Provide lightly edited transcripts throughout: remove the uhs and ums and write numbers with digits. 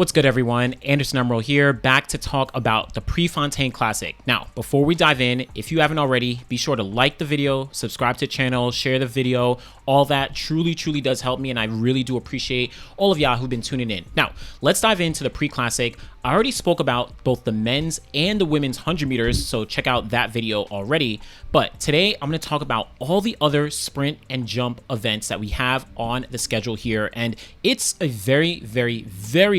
What's good, everyone? Anderson Emerald here, back to talk about the Prefontaine Classic. Now, before we dive in, if you haven't already, be sure to like the video, subscribe to the channel, share the video. All that truly does help me, and I really do appreciate all of y'all who've been tuning in. Now, let's dive into the Pre-Classic. I already spoke about both the men's and the women's 100 meters, so check out that video already. But today, I'm going to talk about all the other sprint and jump events that we have on the schedule here, and it's a very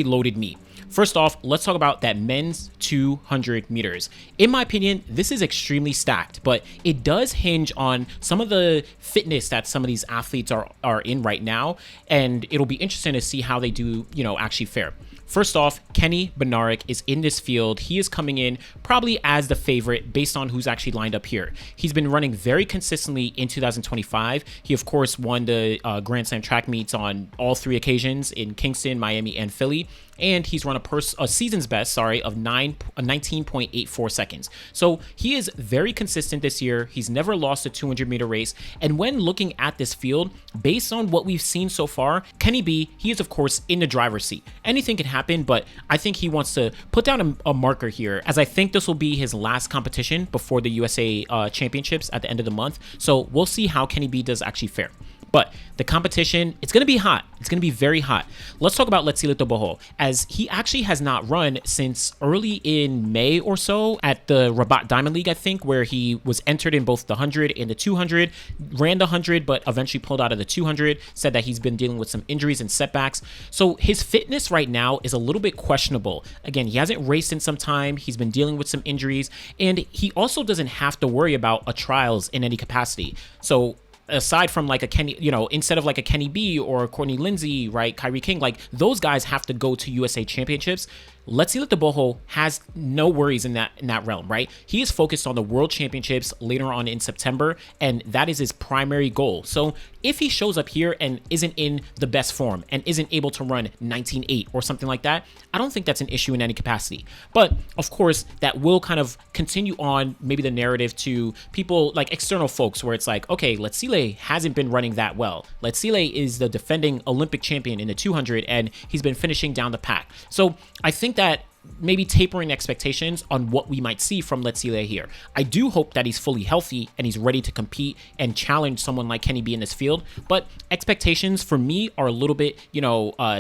loaded meet. First off, let's talk about that men's 200 meters. In my opinion, this is extremely stacked, but it does hinge on some of the fitness that some of these athletes are in right now, and it'll be interesting to see how they do, actually fare. First off, Kenny Bednarek is in this field. He is coming in probably as the favorite based on who's actually lined up here. He's been running very consistently in 2025. He, of course, won the Grand Slam track meets on all three occasions in Kingston, Miami, and Philly. And he's run a season's best, of 19.84 seconds. So he is very consistent this year. He's never lost a 200-meter race. And when looking at this field, based on what we've seen so far, Kenny B, he is, of course, in the driver's seat. Anything can happen, but I think he wants to put down a marker here, as I think this will be his last competition before the USA Championships at the end of the month. So we'll see how Kenny B does actually fare. But the competition, it's going to be hot. It's going to be very hot. Let's talk about Davis-Woodhall, as he actually has not run since early in May or so at the Rabat Diamond League, I think, where he was entered in both the 100 and the 200, ran the 100, but eventually pulled out of the 200, said that he's been dealing with some injuries and setbacks. So his fitness right now is a little bit questionable. Again, he hasn't raced in some time. He's been dealing with some injuries, and he also doesn't have to worry about a trials in any capacity. So aside from like a Kenny, instead of like a Kenny B or Courtney Lindsay, right, Kyrie King, like those guys have to go to USA Championships. Davis-Woodhall has no worries in that realm, right? He is focused on the World Championships later on in September, and that is his primary goal. So if he shows up here and isn't in the best form and isn't able to run 19.8 or something like that, I don't think that's an issue in any capacity. But of course, that will kind of continue on maybe the narrative to people like external folks, where it's like, okay, Letsile hasn't been running that well. Letsile is the defending Olympic champion in the 200, and he's been finishing down the pack. So I think that maybe tapering expectations on what we might see from Letsile here. I do hope that he's fully healthy and he's ready to compete and challenge someone like Kenny B in this field, but expectations for me are a little bit,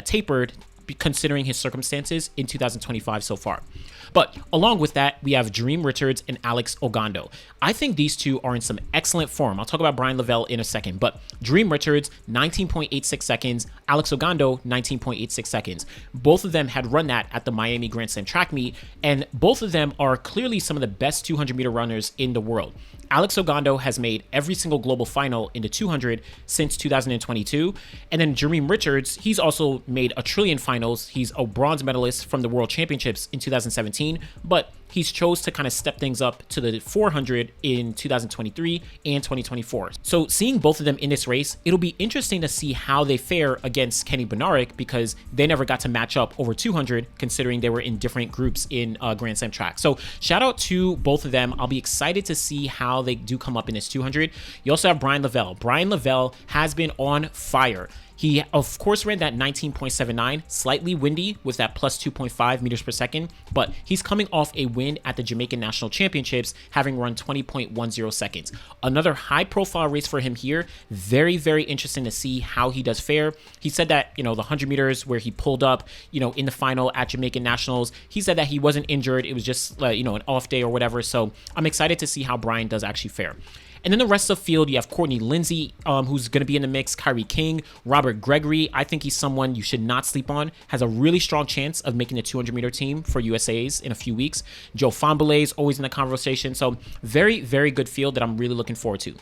tapered considering his circumstances in 2025 so far. But along with that, we have Dream Richards and Alex Ogando. I think these two are in some excellent form. I'll talk about Brian Lavelle in a second, but Dream Richards, 19.86 seconds, Alex Ogando, 19.86 seconds. Both of them had run that at the Miami Grand Slam track meet, and both of them are clearly some of the best 200-meter runners in the world. Alex Ogando has made every single global final in the 200 since 2022. And then Dream Richards, he's also made a trillion finals. He's a bronze medalist from the World Championships in 2017, but he's chose to kind of step things up to the 400 in 2023 and 2024. So seeing both of them in this race, it'll be interesting to see how they fare against Kenny Bednarek, because they never got to match up over 200, considering they were in different groups in Grand Slam track. So shout out to both of them. I'll be excited to see how they do come up in this 200. You also have Brian Lavelle. Brian Lavelle has been on fire. He, of course, ran that 19.79, slightly windy with that plus 2.5 meters per second, but he's coming off a win at the Jamaican National Championships, having run 20.10 seconds. Another high-profile race for him here. Very interesting to see how he does fare. He said that, the 100 meters where he pulled up, in the final at Jamaican Nationals, he said that he wasn't injured. It was just, an off day or whatever. So I'm excited to see how Brian does actually fare. And then the rest of the field, you have Courtney Lindsay, who's going to be in the mix, Kyrie King, Robert Gregory. I think he's someone you should not sleep on. Has a really strong chance of making the 200-meter team for USA's in a few weeks. Joe Fahnbulleh is always in the conversation. So very good field that I'm really looking forward to.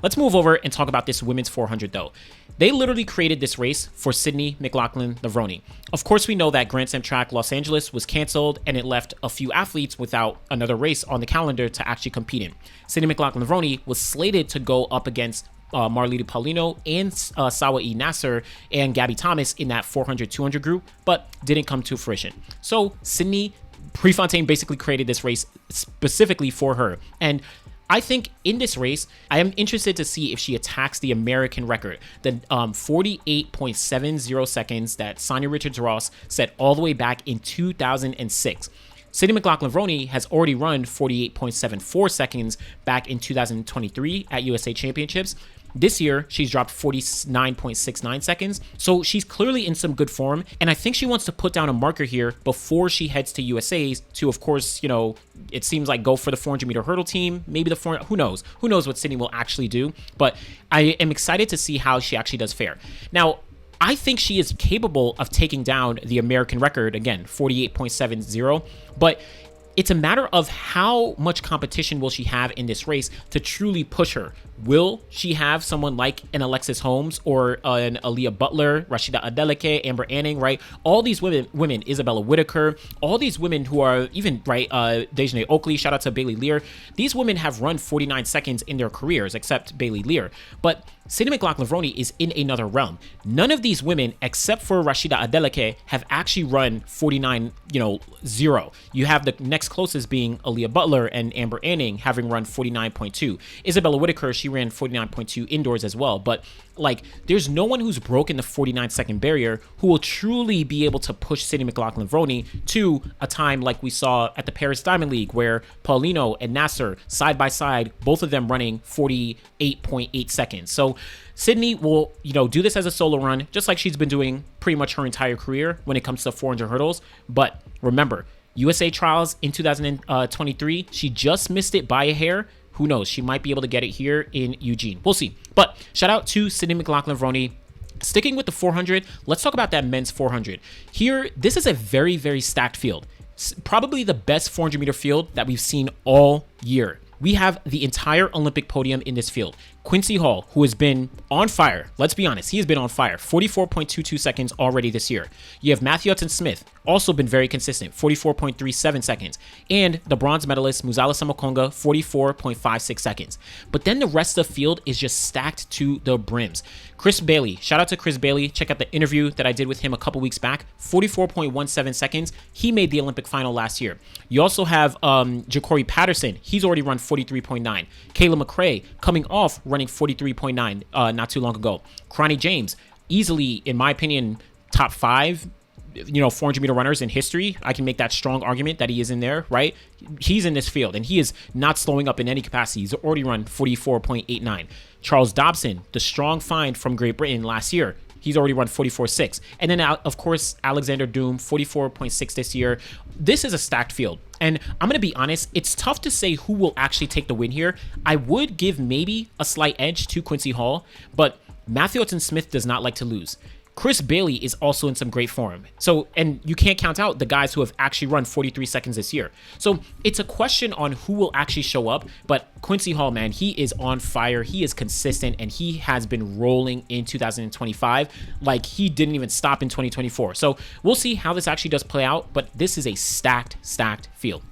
Let's move over and talk about this women's 400, though. They literally created this race for Sydney McLaughlin-Levrone. Of course, we know that Grand Slam track Los Angeles was canceled, and it left a few athletes without another race on the calendar to actually compete in. Sydney McLaughlin-Levrone was slated to go up against Marlita Paulino and Sawa E. Nasser and Gabby Thomas in that 400-200 group, but didn't come to fruition. So Sydney Prefontaine basically created this race specifically for her. And I think in this race, I am interested to see if she attacks the American record, the 48.70 seconds that Sonia Richards-Ross set all the way back in 2006. Sydney McLaughlin-Levrone has already run 48.74 seconds back in 2023 at USA Championships. This year, she's dropped 49.69 seconds, so she's clearly in some good form, and I think she wants to put down a marker here before she heads to USA's to, of course, it seems like go for the 400-meter hurdle team, maybe the 400, who knows? Who knows what Sydney will actually do, but I am excited to see how she actually does fare. Now, I think she is capable of taking down the American record, again, 48.70, but it's a matter of how much competition will she have in this race to truly push her. Will she have someone like an Alexis Holmes or an Aaliyah Butler, Rashida Adeleke, Amber Anning, right? All these women, Isabella Whitaker, all these women who are even, right, Dejanay Oakley, shout out to Bailey Lear. These women have run 49 seconds in their careers, except Bailey Lear. But Sydney McLaughlin-Levrone is in another realm. None of these women, except for Rashida Adeleke, have actually run 49.0. You have the next closest being Aaliyah Butler and Amber Anning having run 49.2. Isabella Whitaker, she ran 49.2 indoors as well. But like, there's no one who's broken the 49-second barrier who will truly be able to push Sydney McLaughlin-Levrone to a time like we saw at the Paris Diamond League, where Paulino and Nasser, side by side, both of them running 48.8 seconds. So Sydney will, do this as a solo run, just like she's been doing pretty much her entire career when it comes to 400 hurdles. But remember, USA trials in 2023, she just missed it by a hair. Who knows? She might be able to get it here in Eugene. We'll see. But shout out to Sydney McLaughlin-Levrone. Sticking with the 400, let's talk about that men's 400. Here, this is a very, very stacked field. Probably the best 400-meter field that we've seen all year. We have the entire Olympic podium in this field. Quincy Hall, who has been on fire. Let's be honest, he has been on fire. 44.22 seconds already this year. You have Matthew Hudson-Smith, also been very consistent, 44.37 seconds. And the bronze medalist, Muzala Samakonga, 44.56 seconds. But then the rest of the field is just stacked to the brims. Chris Bailey, shout out to Chris Bailey. Check out the interview that I did with him a couple weeks back. 44.17 seconds. He made the Olympic final last year. You also have Ja'carri Patterson. He's already run 43.9. Kayla McRae coming off running 43.9 not too long ago. Cronnie James, easily, in my opinion, top 5 400-meter runners in history. I can make that strong argument that he is in there, right? He's in this field, and he is not slowing up in any capacity. He's already run 44.89. Charles Dobson, the strong find from Great Britain last year, he's already run 44.6. And then, of course, Alexander Doom, 44.6 this year. This is a stacked field. And I'm going to be honest, it's tough to say who will actually take the win here. I would give maybe a slight edge to Quincy Hall, but Matthew Hudson-Smith does not like to lose. Chris Bailey is also in some great form. So, and you can't count out the guys who have actually run 43 seconds this year. So it's a question on who will actually show up. But Quincy Hall, man, he is on fire. He is consistent, and he has been rolling in 2025 like he didn't even stop in 2024. So we'll see how this actually does play out. But this is a stacked field.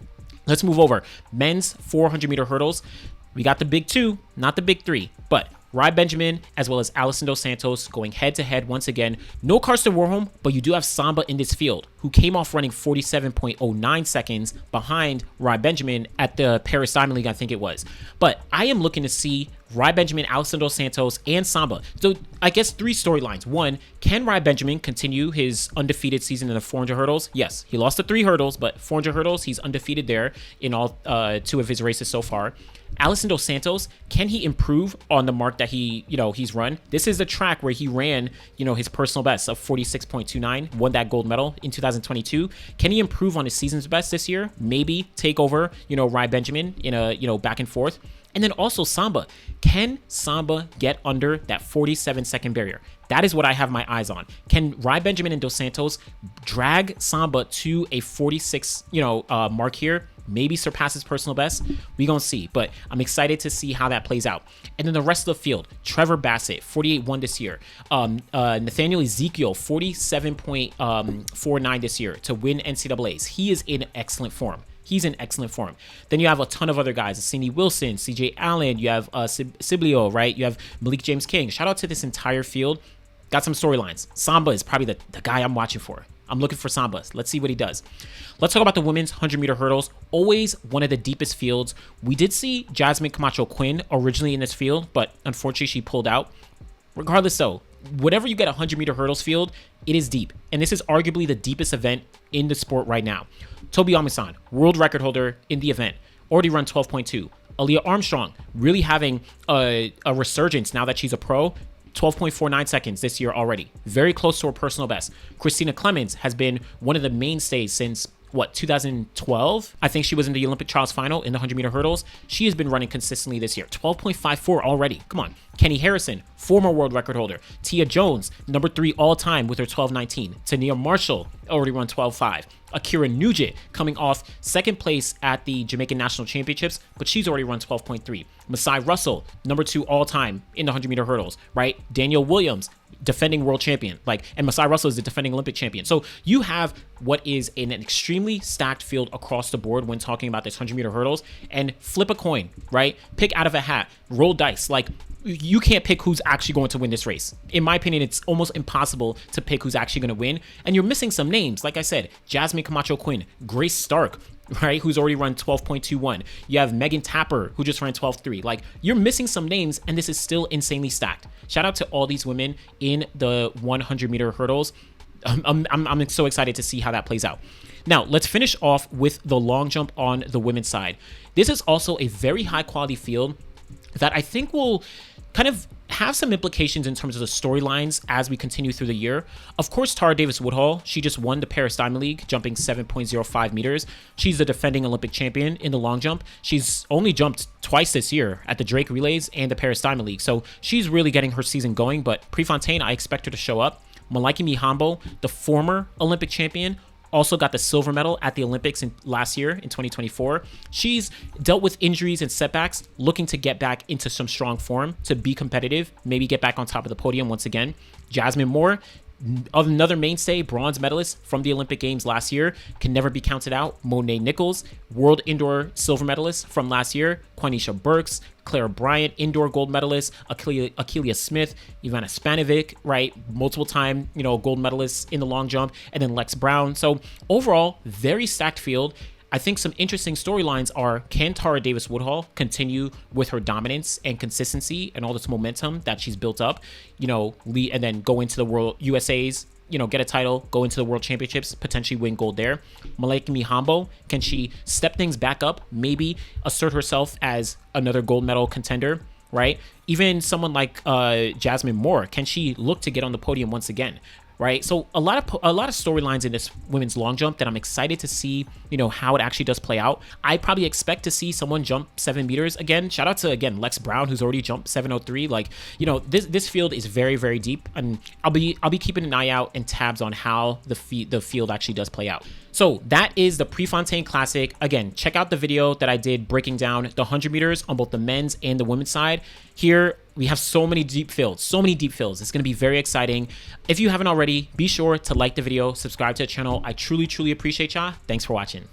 Let's move over. Men's 400-meter hurdles. We got the big 2, not the big 3, but Rai Benjamin, as well as Alison Dos Santos, going head-to-head once again. No Karsten Warholm, but you do have Samba in this field, who came off running 47.09 seconds behind Rai Benjamin at the Paris Diamond League, I think it was. But I am looking to see Rai Benjamin, Alison Dos Santos, and Samba. So I guess 3 storylines. 1, can Rai Benjamin continue his undefeated season in the 400 hurdles? Yes, he lost the 3 hurdles, but 400 hurdles, he's undefeated there in all 2 of his races so far. Alison Dos Santos, can he improve on the mark that he's run? This is the track where he ran, his personal best of 46.29, won that gold medal in 2022. Can he improve on his season's best this year? Maybe take over, Rai Benjamin in a, back and forth. And then also Samba. Can Samba get under that 47-second barrier? That is what I have my eyes on. Can Rai Benjamin and Dos Santos drag Samba to a 46, mark here? Maybe surpass his personal best. We gonna see, but I'm excited to see how that plays out. And then the rest of the field, Trevor Bassett, 48.1 this year. Nathaniel Ezekiel, 47.49 this year to win NCAAs. He is in excellent form. He's in excellent form. Then you have a ton of other guys. Cindy Wilson, CJ Allen. You have Siblio, right? You have Malik James King. Shout out to this entire field. Got some storylines. Samba is probably the guy I'm watching for. I'm looking for Samba. Let's see what he does. Let's talk about the women's 100-meter hurdles. Always one of the deepest fields. We did see Jasmine Camacho-Quinn originally in this field, but unfortunately she pulled out. Regardless though, whatever you get 100-meter hurdles field, it is deep. And this is arguably the deepest event in the sport right now. Tobi Amusan, world record holder in the event, already run 12.2. Aaliyah Armstrong really having a resurgence now that she's a pro. 12.49 seconds this year already. Very close to her personal best. Christina Clemens has been one of the mainstays since, 2012? I think she was in the Olympic trials final in the 100-meter hurdles. She has been running consistently this year. 12.54 already. Come on. Kenny Harrison, former world record holder. Tia Jones, number 3 all-time with her 12.19. Tania Marshall, already run 12.5. Akira Nugent coming off second place at the Jamaican National Championships, but she's already run 12.3. Masai Russell, number 2 all-time in the 100-meter hurdles, right? Danielle Williams, defending world champion, and Masai Russell is the defending Olympic champion. So you have what is an extremely stacked field across the board when talking about this 100-meter hurdles, and flip a coin, right? Pick out of a hat, roll dice. You can't pick who's actually going to win this race. In my opinion, it's almost impossible to pick who's actually going to win. And you're missing some names. Like I said, Jasmine Camacho-Quinn, Grace Stark, right, who's already run 12.21. You have Megan Tapper, who just ran 12.3. You're missing some names, and this is still insanely stacked. Shout out to all these women in the 100-meter hurdles. I'm so excited to see how that plays out. Now, let's finish off with the long jump on the women's side. This is also a very high-quality field that I think will kind of have some implications in terms of the storylines as we continue through the year. Of course, Tara Davis-Woodhall, she just won the Paris Diamond League, jumping 7.05 meters. She's the defending Olympic champion in the long jump. She's only jumped twice this year at the Drake Relays and the Paris Diamond League, so she's really getting her season going. But Prefontaine, I expect her to show up. Malaika Mihambo, the former Olympic champion, also got the silver medal at the Olympics last year in 2024. She's dealt with injuries and setbacks, looking to get back into some strong form to be competitive, maybe get back on top of the podium once again. Jasmine Moore, another mainstay, bronze medalist from the Olympic Games last year, can never be counted out. Monet Nichols, world indoor silver medalist from last year. Quanisha Burks, Clara Bryant, indoor gold medalist. Akelia Smith, Ivana Spanovic, right, multiple time, gold medalists in the long jump, and then Lex Brown. So overall, very stacked field. I think some interesting storylines are, can Tara Davis-Woodhall continue with her dominance and consistency and all this momentum that she's built up, and then go into the World USA's, get a title, go into the World Championships, potentially win gold there. Malaika Mihambo, can she step things back up, maybe assert herself as another gold medal contender, right? Even someone like Jasmine Moore, can she look to get on the podium once again? Right, so a lot of storylines in this women's long jump that I'm excited to see, how it actually does play out. I probably expect to see someone jump 7 meters again. Shout out to Lex Brown, who's already jumped 7:03. This field is very, very deep, and I'll be keeping an eye out and tabs on how the field actually does play out. So that is the Prefontaine Classic. Again, check out the video that I did breaking down the 100 meters on both the men's and the women's side. Here, we have so many deep fields. It's going to be very exciting. If you haven't already, be sure to like the video, subscribe to the channel. I truly, truly appreciate y'all. Thanks for watching.